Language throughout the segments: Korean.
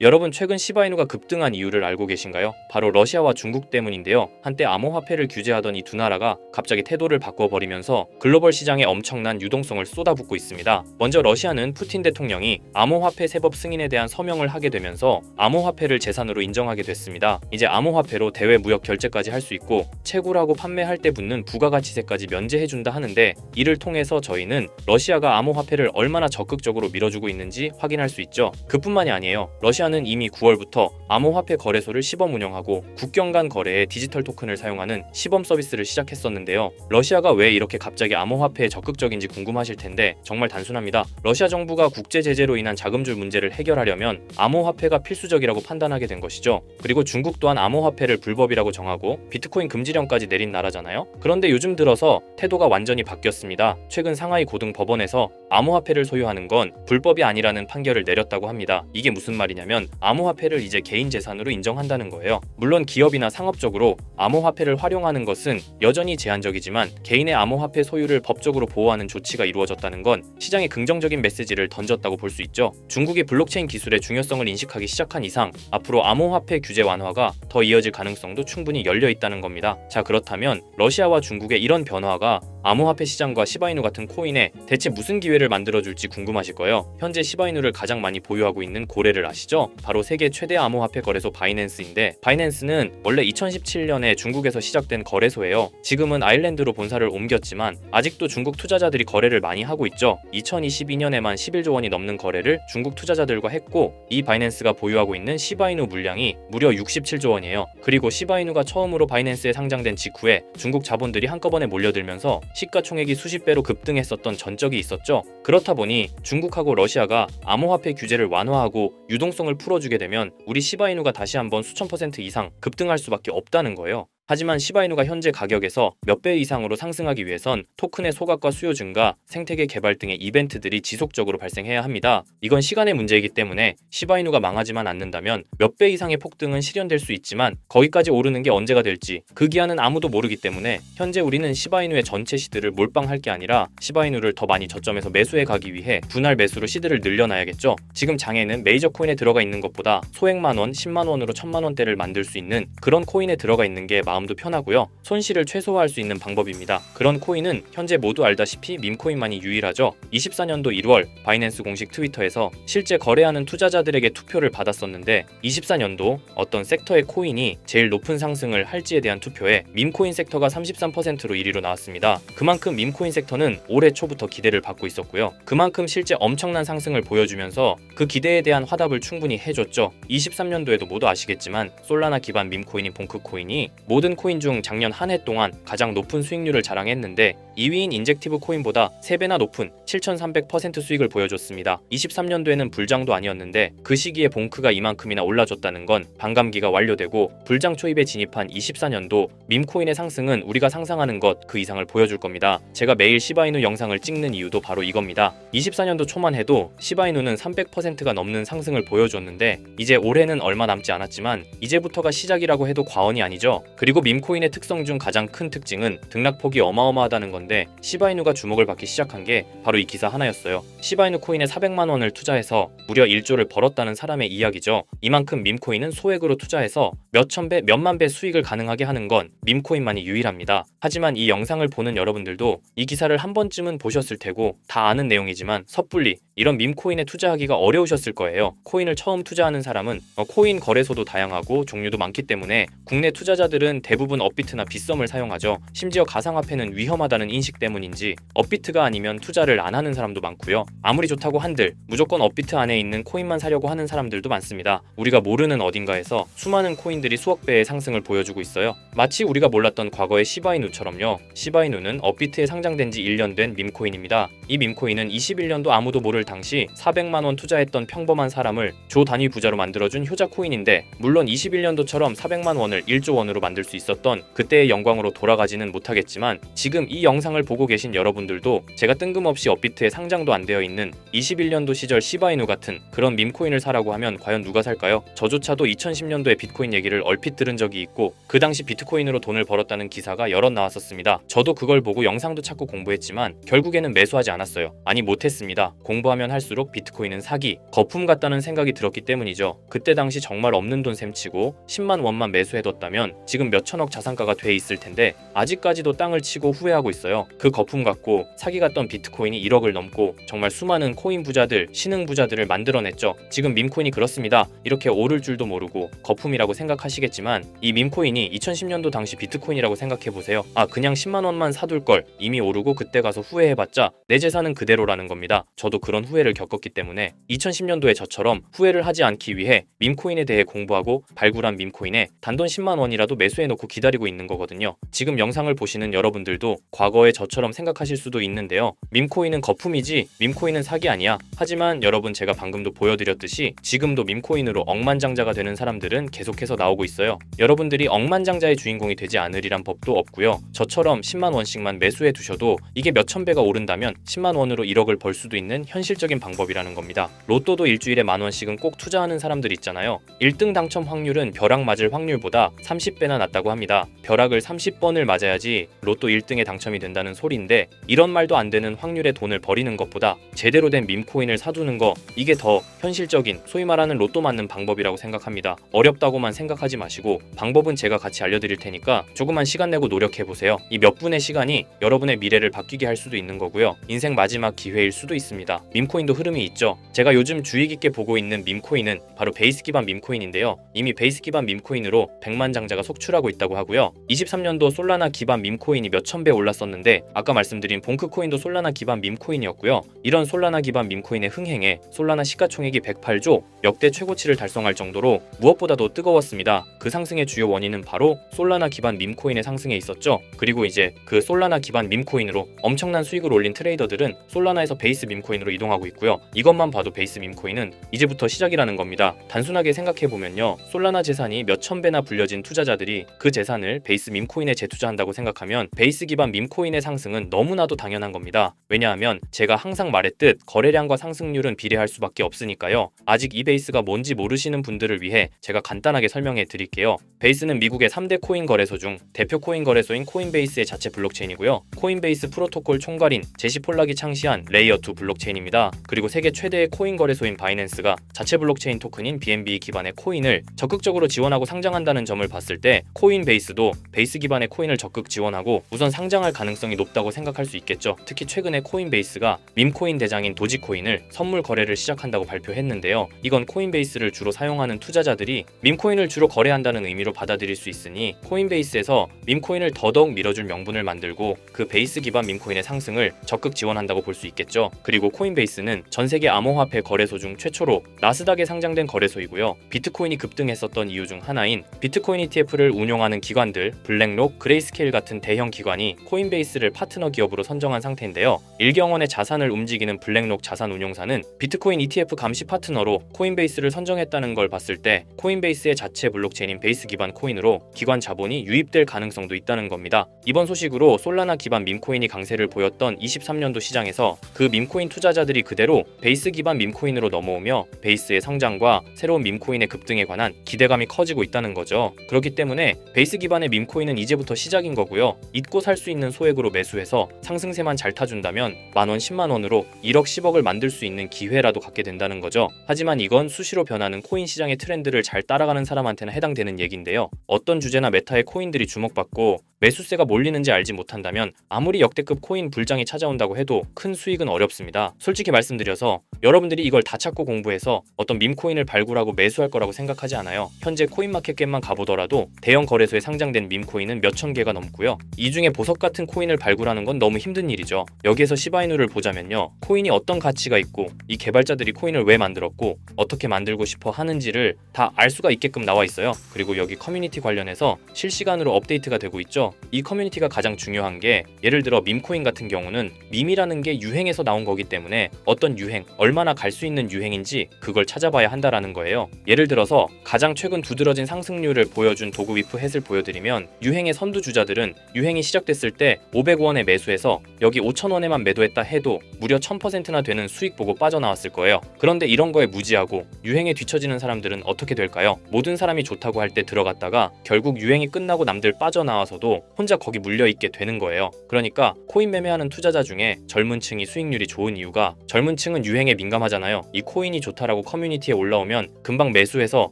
여러분 최근 시바이누가 급등한 이유를 알고 계신가요? 바로 러시아와 중국 때문인데요. 한때 암호화폐를 규제하던 이 두 나라가 갑자기 태도를 바꿔버리면서 글로벌 시장에 엄청난 유동성을 쏟아붓고 있습니다. 먼저 러시아는 푸틴 대통령이 암호화폐 세법 승인에 대한 서명을 하게 되면서 암호화폐를 재산으로 인정하게 됐습니다. 이제 암호화폐로 대외 무역 결제까지 할 수 있고 채굴하고 판매할 때 붙는 부가가치세까지 면제해준다 하는데, 이를 통해서 저희는 러시아가 암호화폐를 얼마나 적극적으로 밀어주고 있는지 확인할 수 있죠. 그뿐만이 아니에요. 러시아는 이미 9월부터 암호화폐 거래소를 시범 운영하고 국경 간 거래에 디지털 토큰을 사용하는 시범 서비스를 시작했었는데요. 러시아가 왜 이렇게 갑자기 암호화폐에 적극적인지 궁금하실 텐데 정말 단순합니다. 러시아 정부가 국제 제재로 인한 자금줄 문제를 해결하려면 암호화폐가 필수적이라고 판단하게 된 것이죠. 그리고 중국 또한 암호화폐를 불법이라고 정하고 비트코인 금지령까지 내린 나라잖아요. 그런데 요즘 들어서 태도가 완전히 바뀌었습니다. 최근 상하이 고등 법원에서 암호화폐를 소유하는 건 불법이 아니라는 판결을 내렸다고 합니다. 이게 무슨 말이냐면 암호화폐를 이제 개인 재산으로 인정한다는 거예요. 물론 기업이나 상업적으로 암호화폐를 활용하는 것은 여전히 제한적이지만 개인의 암호화폐 소유를 법적으로 보호하는 조치가 이루어졌다는 건 시장에 긍정적인 메시지를 던졌다고 볼 수 있죠. 중국이 블록체인 기술의 중요성을 인식하기 시작한 이상 앞으로 암호화폐 규제 완화가 더 이어질 가능성도 충분히 열려 있다는 겁니다. 자, 그렇다면 러시아와 중국의 이런 변화가 암호화폐 시장과 시바이누 같은 코인에 대체 무슨 기회를 만들어줄지 궁금하실 거예요. 현재 시바이누를 가장 많이 보유하고 있는 고래를 아시죠? 바로 세계 최대 암호화폐 거래소 바이낸스인데, 바이낸스는 원래 2017년에 중국에서 시작된 거래소예요. 지금은 아일랜드로 본사를 옮겼지만 아직도 중국 투자자들이 거래를 많이 하고 있죠. 2022년에만 11조 원이 넘는 거래를 중국 투자자들과 했고, 이 바이낸스가 보유하고 있는 시바이누 물량이 무려 67조 원이에요. 그리고 시바이누가 처음으로 바이낸스에 상장된 직후에 중국 자본들이 한꺼번에 몰려들면서 시가총액이 수십 배로 급등했었던 전적이 있었죠. 그렇다 보니 중국하고 러시아가 암호화폐 규제를 완화하고 유동성을 풀어주게 되면 우리 시바이누가 다시 한번 수천 % 이상 급등할 수밖에 없다는 거예요. 하지만 시바이누가 현재 가격에서 몇 배 이상으로 상승하기 위해선 토큰의 소각과 수요 증가, 생태계 개발 등의 이벤트들이 지속적으로 발생해야 합니다. 이건 시간의 문제이기 때문에 시바이누가 망하지만 않는다면 몇 배 이상의 폭등은 실현될 수 있지만 거기까지 오르는 게 언제가 될지 그 기한은 아무도 모르기 때문에 현재 우리는 시바이누의 전체 시드를 몰빵할 게 아니라 시바이누를 더 많이 저점에서 매수해 가기 위해 분할 매수로 시드를 늘려놔야겠죠. 지금 장에는 메이저 코인에 들어가 있는 것보다 소액만 원, 10만 원으로 1000만 원대를 만들 수 있는 그런 코인에 들어가 있는 게 마음도 편하고요. 손실을 최소화할 수 있는 방법입니다. 그런 코인은 현재 모두 알다시피 밈코인만이 유일하죠. 24년도 1월 바이낸스 공식 트위터에서 실제 거래하는 투자자들에게 투표를 받았었는데 24년도 어떤 섹터의 코인이 제일 높은 상승을 할지에 대한 투표에 밈코인 섹터가 33%로 1위로 나왔습니다. 그만큼 밈코인 섹터는 올해 초부터 기대를 받고 있었고요. 그만큼 실제 엄청난 상승을 보여주면서 그 기대에 대한 화답을 충분히 해줬죠. 23년도에도 모두 아시겠지만 솔라나 기반 밈코인인 봉크코인이 모든 코인 중 작년 한 해 동안 가장 높은 수익률을 자랑했는데 2위인 인젝티브 코인보다 3배나 높은 7300% 수익을 보여줬습니다. 23년도에는 불장도 아니었는데 그 시기에 봉크가 이만큼이나 올라줬다는 건 반감기가 완료되고 불장 초입에 진입한 24년도 밈코인의 상승은 우리가 상상하는 것 그 이상을 보여줄 겁니다. 제가 매일 시바이누 영상을 찍는 이유도 바로 이겁니다. 24년도 초만 해도 시바이누는 300%가 넘는 상승을 보여줬는데 이제 올해는 얼마 남지 않았지만 이제부터가 시작이라고 해도 과언이 아니죠. 그리고 밈코인의 특성 중 가장 큰 특징은 등락폭이 어마어마하다는 건데 시바이누가 주목을 받기 시작한 게 바로 이 기사 하나였어요. 시바이누 코인에 400만 원을 투자해서 무려 1조를 벌었다는 사람의 이야기죠. 이만큼 밈코인은 소액으로 투자해서 몇천 배, 몇만 배 수익을 가능하게 하는 건 밈코인만이 유일합니다. 하지만 이 영상을 보는 여러분들도 이 기사를 한 번쯤은 보셨을 테고 다 아는 내용이지만 섣불리 이런 밈코인에 투자하기가 어려우셨을 거예요. 코인을 처음 투자하는 사람은 코인 거래소도 다양하고 종류도 많기 때문에 국내 투자자들은 대부분 업비트나 빗썸을 사용하죠. 심지어 가상화폐는 위험하다는 인식 때문인지 업비트가 아니면 투자를 안 하는 사람도 많고요. 아무리 좋다고 한들 무조건 업비트 안에 있는 코인만 사려고 하는 사람들도 많습니다. 우리가 모르는 어딘가에서 수많은 코인들이 수억 배의 상승을 보여주고 있어요. 마치 우리가 몰랐던 과거의 시바이누처럼요. 시바이누는 업비트에 상장된 지 1년 된 밈코인입니다. 이 밈코인은 21년도 아무도 모를 당시 400만 원 투자했던 평범한 사람을 조 단위 부자로 만들어준 효자 코인인데, 물론 21년도처럼 400만 원을 1조 원으로 만들 수 수 있었던 그때의 영광으로 돌아가지는 못하겠지만 지금 이 영상을 보고 계신 여러분들도 제가 뜬금없이 업비트에 상장도 안 되어 있는 21년도 시절 시바이누 같은 그런 밈코인을 사라고 하면 과연 누가 살까요? 저조차도 2010년도에 비트코인 얘기를 얼핏 들은 적이 있고 그 당시 비트코인으로 돈을 벌었다는 기사가 여럿 나왔었습니다. 저도 그걸 보고 영상도 찾고 공부했지만 결국에는 매수하지 않았어요. 아니 못했습니다. 공부하면 할수록 비트코인은 사기, 거품 같다는 생각이 들었기 때문이죠. 그때 당시 정말 없는 돈 셈치고 10만 원만 매수해뒀다면 지금 몇천억 자산가가 돼 있을 텐데 아직까지도 땅을 치고 후회하고 있어요. 그 거품 갖고 사기 같던 비트코인이 1억을 넘고 정말 수많은 코인 부자들, 신흥 부자들을 만들어냈죠. 지금 밈코인이 그렇습니다. 이렇게 오를 줄도 모르고 거품이라고 생각하시겠지만 이 밈코인이 2010년도 당시 비트코인이라고 생각해보세요. 아 그냥 10만 원만 사둘 걸 이미 오르고 그때 가서 후회해봤자 내 재산은 그대로라는 겁니다. 저도 그런 후회를 겪었기 때문에 2010년도에 저처럼 후회를 하지 않기 위해 밈코인에 대해 공부하고 발굴한 밈코인에 단돈 10만 원이라도 매수해놓고 기다리고 있는 거거든요. 지금 영상을 보시는 여러분들도 과거에 저처럼 생각하실 수도 있는데요. 밈코인은 거품이지 밈코인은 사기 아니야. 하지만 여러분 제가 방금도 보여드렸듯이 지금도 밈코인으로 억만장자가 되는 사람들은 계속해서 나오고 있어요. 여러분들이 억만장자의 주인공이 되지 않으리란 법도 없고요. 저처럼 10만 원씩만 매수해 두셔도 이게 몇천 배가 오른다면 10만 원으로 1억을 벌 수도 있는 현실적인 방법이라는 겁니다. 로또도 일주일에 만 원씩은 꼭 투자하는 사람들 있잖아요. 1등 당첨 확률은 벼락 맞을 확률보다 30배나 낮다고 합니다. 벼락을 30번을 맞아야지 로또 1등에 당첨이 된다는 소리인데 이런 말도 안 되는 확률에 돈을 버리는 것보다 제대로 된 밈코인을 사두는 거 이게 더 현실적인 소위 말하는 로또 맞는 방법이라고 생각합니다. 어렵다고만 생각하지 마시고 방법은 제가 같이 알려드릴 테니까 조금만 시간 내고 노력해보세요. 이 몇 분의 시간이 여러분의 미래를 바뀌게 할 수도 있는 거고요. 인생 마지막 기회일 수도 있습니다. 밈코인도 흐름이 있죠. 제가 요즘 주의 깊게 보고 있는 밈코인은 바로 베이스 기반 밈코인인데요. 이미 베이스 기반 밈코인으로 100만 장자가 속출하고 있다고 하고요. 23년도 솔라나 기반 밈코인이 몇천 배 올랐었는데 아까 말씀드린 봉크코인도 솔라나 기반 밈코인이었고요. 이런 솔라나 기반 밈코인의 흥행에 솔라나 시가총액이 108조 역대 최고치를 달성할 정도로 무엇보다도 뜨거웠습니다. 그 상승의 주요 원인은 바로 솔라나 기반 밈코인의 상승에 있었죠. 그리고 이제 그 솔라나 기반 밈코인으로 엄청난 수익을 올린 트레이더들은 솔라나에서 베이스 밈코인으로 이동하고 있고요. 이것만 봐도 베이스 밈코인은 이제부터 시작이라는 겁니다. 단순하게 생각해보면요. 솔라나 재산이 몇천 배나 불려진 투자자들이 그 재산을 베이스 밈코인에 재투자한다고 생각하면 베이스 기반 밈코인의 상승은 너무나도 당연한 겁니다. 왜냐하면 제가 항상 말했듯 거래량과 상승률은 비례할 수밖에 없으니까요. 아직 이 베이스가 뭔지 모르시는 분들을 위해 제가 간단하게 설명해 드릴게요. 베이스는 미국의 3대 코인 거래소 중 대표 코인 거래소인 코인베이스의 자체 블록체인이고요. 코인베이스 프로토콜 총괄인 제시 폴락이 창시한 레이어2 블록체인입니다. 그리고 세계 최대의 코인 거래소인 바이낸스가 자체 블록체인 토큰인 BNB 기반의 코인을 적극적으로 지원하고 상장한다는 점을 봤을 때 코인베이스도 베이스 기반의 코인을 적극 지원하고 우선 상장할 가능성이 높다고 생각할 수 있겠죠. 특히 최근에 코인베이스가 밈코인 대장인 도지코인을 선물 거래를 시작한다고 발표했는데요. 이건 코인베이스를 주로 사용하는 투자자들이 밈코인을 주로 거래한다는 의미로 받아들일 수 있으니 코인베이스에서 밈코인을 더더욱 밀어줄 명분을 만들고 그 베이스 기반 밈코인의 상승을 적극 지원한다고 볼 수 있겠죠. 그리고 코인베이스는 전 세계 암호화폐 거래소 중 최초로 나스닥에 상장된 거래소이고요. 비트코인이 급등했었던 이유 중 하나인 비트코인 ETF를 운용하는 기관들 블랙록, 그레이스케일 같은 대형 기관이 코인베이스를 파트너 기업으로 선정한 상태인데요. 일경원의 자산을 움직이는 블랙록 자산운용사는 비트코인 ETF 감시 파트너로 코인베이스를 선정했다는 걸 봤을 때 코인베이스의 자체 블록체인인 베이스 기반 코인으로 기관 자본이 유입될 가능성도 있다는 겁니다. 이번 소식으로 솔라나 기반 밈코인이 강세를 보였던 23년도 시장에서 그 밈코인 투자자들이 그대로 베이스 기반 밈코인으로 넘어오며 베이스의 성장과 새로운 밈코인의 급등에 관한 기대감이 커지고 있다는 거죠. 그렇기 때문에 베이스 기반의 밈코인은 이제부터 시작인 거고요. 잊고 살 수 있는 소액으로 매수해서 상승세만 잘 타준다면 만원 10만원으로 1억 10억을 만들 수 있는 기회라도 갖게 된다는 거죠. 하지만 이건 수시로 변하는 코인 시장의 트렌드를 잘 따라가는 사람한테는 해당되는 얘기인데요. 어떤 주제나 메타의 코인들이 주목받고 매수세가 몰리는지 알지 못한다면 아무리 역대급 코인 불장이 찾아온다고 해도 큰 수익은 어렵습니다. 솔직히 말씀드려서 여러분들이 이걸 다 찾고 공부해서 어떤 밈코인을 발굴하고 매수할 거라고 생각하지 않아요. 현재 코인마켓겟만 가보더라도 대형 거래소에 상장된 밈코인은 몇천 개가 넘고요. 이 중에 보석 같은 코인을 발굴하는 건 너무 힘든 일이죠. 여기에서 시바이누를 보자면요. 코인이 어떤 가치가 있고 이 개발자들이 코인을 왜 만들었고 어떻게 만들고 싶어 하는지를 다 알 수가 있게끔 나와 있어요. 그리고 여기 커뮤니티 관련해서 실시간으로 업데이트가 되고 있죠. 이 커뮤니티가 가장 중요한 게 예를 들어 밈코인 같은 경우는 밈이라는 게 유행에서 나온 거기 때문에 어떤 유행, 얼마나 갈 수 있는 유행인지 그걸 찾아봐야 한다라는 거예요. 예를 들어서 가장 최근 두드러진 상승률을 보여준 도구 위프 그래프 햇을 보여드리면 유행의 선두주자들은 유행이 시작됐을 때 500원에 매수해서 여기 5,000원에만 매도했다 해도 무려 1000%나 되는 수익 보고 빠져나왔을 거예요. 그런데 이런 거에 무지하고 유행에 뒤처지는 사람들은 어떻게 될까요? 모든 사람이 좋다고 할 때 들어갔다가 결국 유행이 끝나고 남들 빠져나와서도 혼자 거기 물려있게 되는 거예요. 그러니까 코인 매매하는 투자자 중에 젊은 층이 수익률이 좋은 이유가 젊은 층은 유행에 민감하잖아요. 이 코인이 좋다라고 커뮤니티에 올라오면 금방 매수해서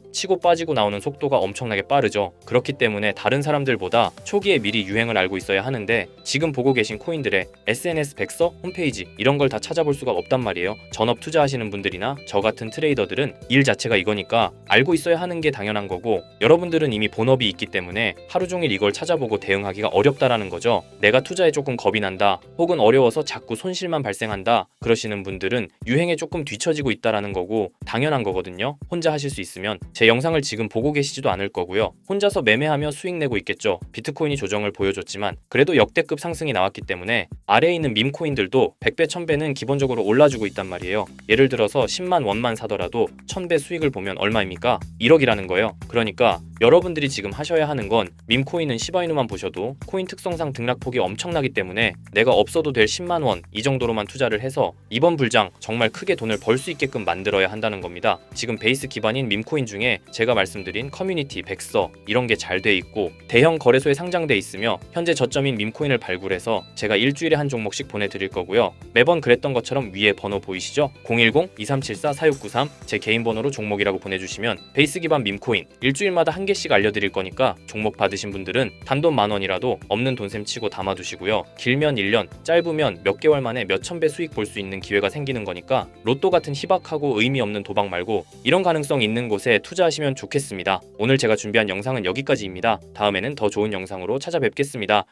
치고 빠지고 나오는 속도가 엄청나게 빠르죠. 그렇기 때문에 다른 사람들보다 초기에 미리 유행을 알고 있어야 하는데 지금 보고 계신 코인들의 SNS 백서, 홈페이지 이런 걸 다 찾아볼 수가 없단 말이에요. 전업 투자하시는 분들이나 저 같은 트레이더들은 일 자체가 이거니까 알고 있어야 하는 게 당연한 거고, 여러분들은 이미 본업이 있기 때문에 하루 종일 이걸 찾아보고 대응하기가 어렵다라는 거죠. 내가 투자에 조금 겁이 난다, 혹은 어려워서 자꾸 손실만 발생한다 그러시는 분들은 유행에 조금 뒤처지고 있다라는 거고 당연한 거거든요. 혼자 하실 수 있으면 제 영상을 지금 보고 계시지도 않을 거고요. 혼자서 매매하며 수익 내고 있겠죠. 비트코인이 조정을 보여줬지만 그래도 역대급 상승이 나왔기 때문에 아래에 있는 밈코인들도 100배 1000배는 기본적으로 올라주고 있단 말이에요. 예를 들어서 10만 원만 사더라도 1000배 수익을 보면 얼마입니까? 1억이라는 거예요. 그러니까 여러분들이 지금 하셔야 하는 건 밈코인은 시바이누만 보셔도 코인 특성상 등락폭이 엄청나기 때문에 내가 없어도 될 10만 원 이 정도로만 투자를 해서 이번 불장 정말 크게 돈을 벌 수 있게끔 만들어야 한다는 겁니다. 지금 베이스 기반인 밈코인 중에 제가 말씀드린 커뮤니티, 백서 이런 게 잘 돼 있고 대형 거래소에 상장돼 있으며 현재 저점인 밈코인을 발굴해서 제가 일주일에 한 종목씩 보내드릴 거고요. 매번 그랬던 것처럼 위에 번호 보이시죠? 010-2374-4693 제 개인 번호로 종목이라고 보내주시면 베이스 기반 밈코인 일주일마다 한 개씩 알려드릴 거니까 종목 받으신 분들은 단돈 10,000원이라도 없는 돈셈 치고 담아두시고요. 길면 1년, 짧으면 몇 개월 만에 몇천 배 수익 볼 수 있는 기회가 생기는 거니까 로또 같은 희박하고 의미 없는 도박 말고 이런 가능성 있는 곳에 투자하시면 좋겠습니다. 오늘 제가 준비한 영상은 여기까지입니다. 다음에는 더 좋은 영상으로 찾아뵙겠습니다.